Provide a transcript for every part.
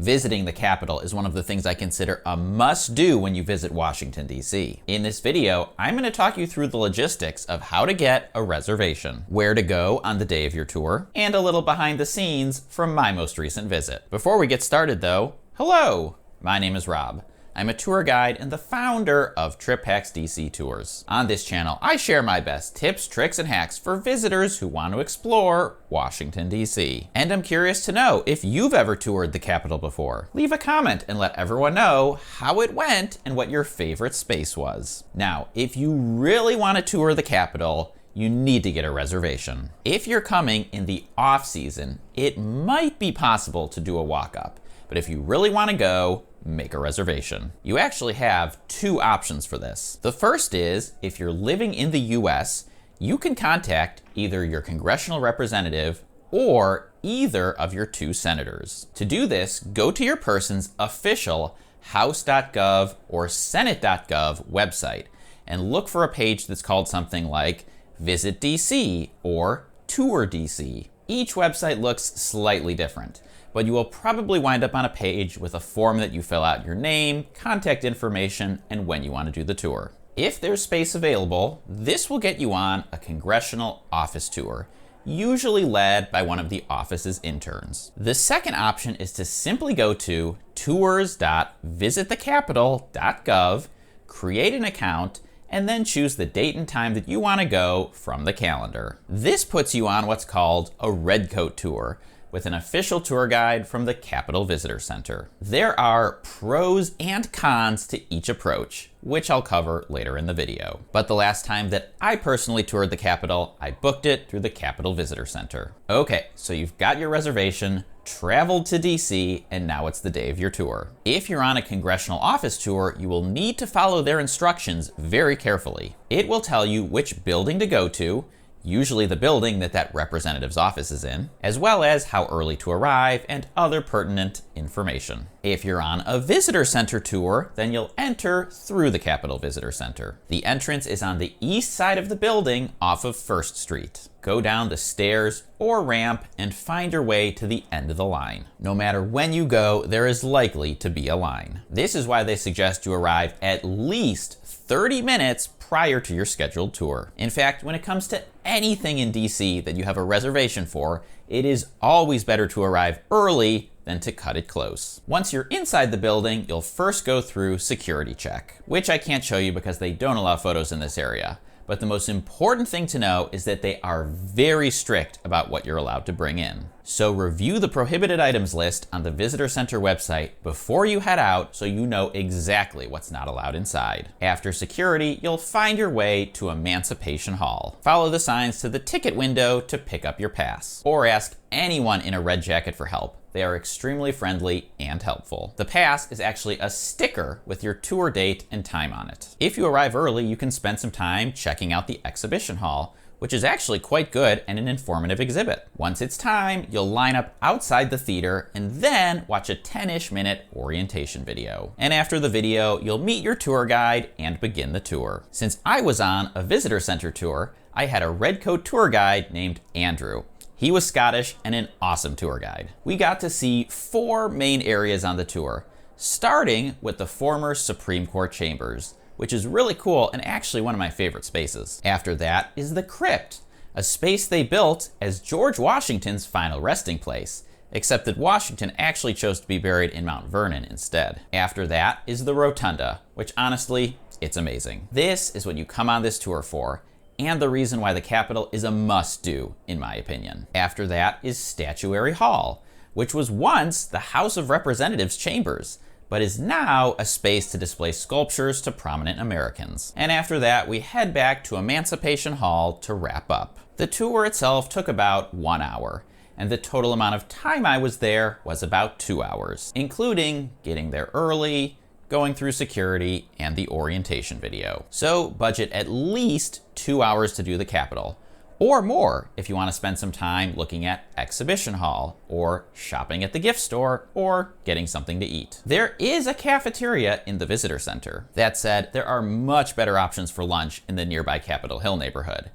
Visiting the Capitol is one of the things I consider a must-do when you visit Washington, D.C. In this video, I'm going to talk you through the logistics of how to get a reservation, where to go on the day of your tour, and a little behind the scenes from my most recent visit. Before we get started though, hello! My name is Rob. I'm a tour guide and the founder of Trip Hacks DC Tours. On this channel, I share my best tips, tricks, and hacks for visitors who want to explore Washington, D.C. And I'm curious to know if you've ever toured the Capitol before. Leave a comment and let everyone know how it went and what your favorite space was. Now, if you really want to tour the Capitol, you need to get a reservation. If you're coming in the off-season, it might be possible to do a walk-up. But if you really want to go, make a reservation. You actually have two options for this. The first is, if you're living in the US, you can contact either your congressional representative or either of your two senators. To do this, go to your person's official house.gov or senate.gov website and look for a page that's called something like Visit DC or Tour DC. Each website looks slightly different, but you will probably wind up on a page with a form that you fill out your name, contact information, and when you want to do the tour. If there's space available, this will get you on a congressional office tour, usually led by one of the office's interns. The second option is to simply go to tours.visitthecapitol.gov, create an account, and then choose the date and time that you want to go from the calendar. This puts you on what's called a redcoat tour, with an official tour guide from the Capitol Visitor Center. There are pros and cons to each approach, which I'll cover later in the video. But the last time that I personally toured the Capitol, I booked it through the Capitol Visitor Center. Okay, so you've got your reservation, traveled to DC, and now it's the day of your tour. If you're on a congressional office tour, you will need to follow their instructions very carefully. It will tell you which building to go to, usually the building that representative's office is in, as well as how early to arrive and other pertinent information. If you're on a visitor center tour, then you'll enter through the Capitol Visitor Center. The entrance is on the east side of the building off of 1st Street. Go down the stairs or ramp and find your way to the end of the line. No matter when you go, there is likely to be a line. This is why they suggest you arrive at least 30 minutes prior to your scheduled tour. In fact, when it comes to anything in DC that you have a reservation for, it is always better to arrive early than to cut it close. Once you're inside the building, you'll first go through security check, which I can't show you because they don't allow photos in this area. But the most important thing to know is that they are very strict about what you're allowed to bring in. So review the prohibited items list on the Visitor Center website before you head out so you know exactly what's not allowed inside. After security, you'll find your way to Emancipation Hall. Follow the signs to the ticket window to pick up your pass, or ask anyone in a red jacket for help. They are extremely friendly and helpful. The pass is actually a sticker with your tour date and time on it. If you arrive early, you can spend some time checking out the exhibition hall, which is actually quite good and an informative exhibit. Once it's time, you'll line up outside the theater and then watch a 10-ish minute orientation video. And after the video, you'll meet your tour guide and begin the tour. Since I was on a visitor center tour, I had a redcoat tour guide named Andrew. He was Scottish and an awesome tour guide. We got to see 4 main areas on the tour, starting with the former Supreme Court chambers, which is really cool and actually one of my favorite spaces. After that is the crypt, a space they built as George Washington's final resting place, except that Washington actually chose to be buried in Mount Vernon instead. After that is the rotunda, which honestly, it's amazing. This is what you come on this tour for, and the reason why the Capitol is a must-do, in my opinion. After that is Statuary Hall, which was once the House of Representatives chambers, but is now a space to display sculptures to prominent Americans. And after that, we head back to Emancipation Hall to wrap up. The tour itself took about 1 hour, and the total amount of time I was there was about 2 hours, including getting there early, going through security, and the orientation video. So budget at least 2 hours to do the Capitol, or more if you want to spend some time looking at Exhibition Hall, or shopping at the gift store, or getting something to eat. There is a cafeteria in the visitor center. That said, there are much better options for lunch in the nearby Capitol Hill neighborhood.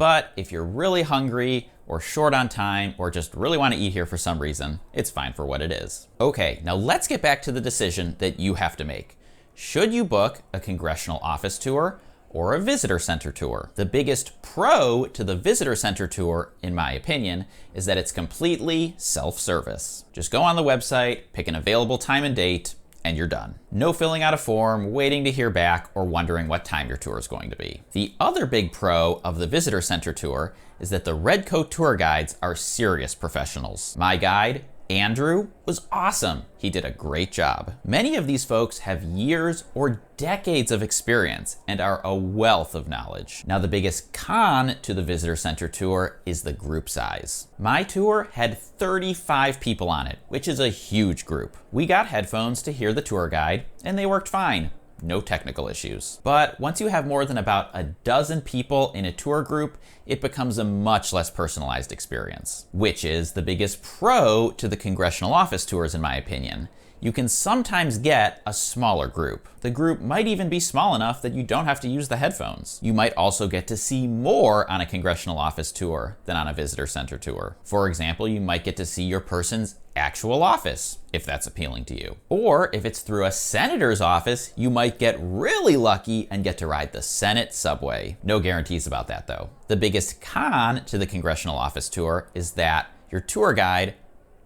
But if you're really hungry or short on time or just really want to eat here for some reason, it's fine for what it is. Okay, now let's get back to the decision that you have to make. Should you book a congressional office tour or a visitor center tour? The biggest pro to the visitor center tour, in my opinion, is that it's completely self-service. Just go on the website, pick an available time and date, and you're done. No filling out a form, waiting to hear back, or wondering what time your tour is going to be. The other big pro of the visitor center tour is that the red coat tour guides are serious professionals. My guide, Andrew, was awesome. He did a great job. Many of these folks have years or decades of experience and are a wealth of knowledge. Now, the biggest con to the visitor center tour is the group size. My tour had 35 people on it, which is a huge group. We got headphones to hear the tour guide, and they worked fine. No technical issues. But once you have more than about a dozen people in a tour group, it becomes a much less personalized experience, which is the biggest pro to the congressional office tours, in my opinion. You can sometimes get a smaller group. The group might even be small enough that you don't have to use the headphones. You might also get to see more on a congressional office tour than on a visitor center tour. For example, you might get to see your person's actual office, if that's appealing to you. Or if it's through a senator's office, you might get really lucky and get to ride the Senate subway. No guarantees about that though. The biggest con to the congressional office tour is that your tour guide,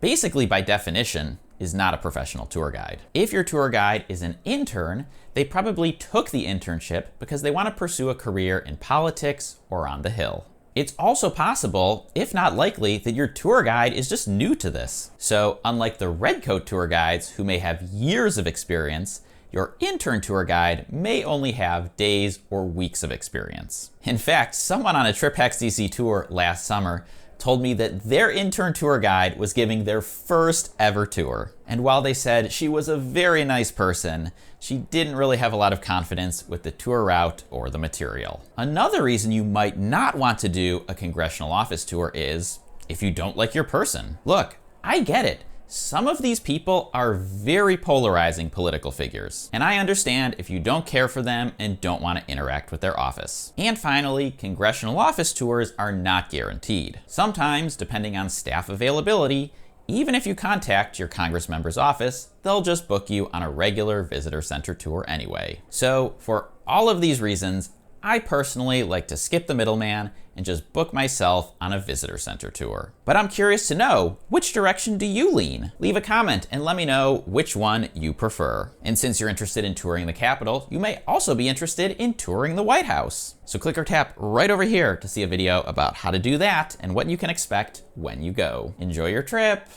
basically by definition, is not a professional tour guide. If your tour guide is an intern, they probably took the internship because they want to pursue a career in politics or on the Hill. It's also possible, if not likely, that your tour guide is just new to this. So unlike the red coat tour guides who may have years of experience, your intern tour guide may only have days or weeks of experience. In fact, someone on a TripHacks DC tour last summer told me that their intern tour guide was giving their first ever tour. And while they said she was a very nice person, she didn't really have a lot of confidence with the tour route or the material. Another reason you might not want to do a congressional office tour is if you don't like your person. Look, I get it. Some of these people are very polarizing political figures, and I understand if you don't care for them and don't want to interact with their office. And finally, congressional office tours are not guaranteed. Sometimes, depending on staff availability, even if you contact your Congress member's office, they'll just book you on a regular visitor center tour anyway. So for all of these reasons, I personally like to skip the middleman and just book myself on a visitor center tour. But I'm curious to know, which direction do you lean? Leave a comment and let me know which one you prefer. And since you're interested in touring the Capitol, you may also be interested in touring the White House. So click or tap right over here to see a video about how to do that and what you can expect when you go. Enjoy your trip.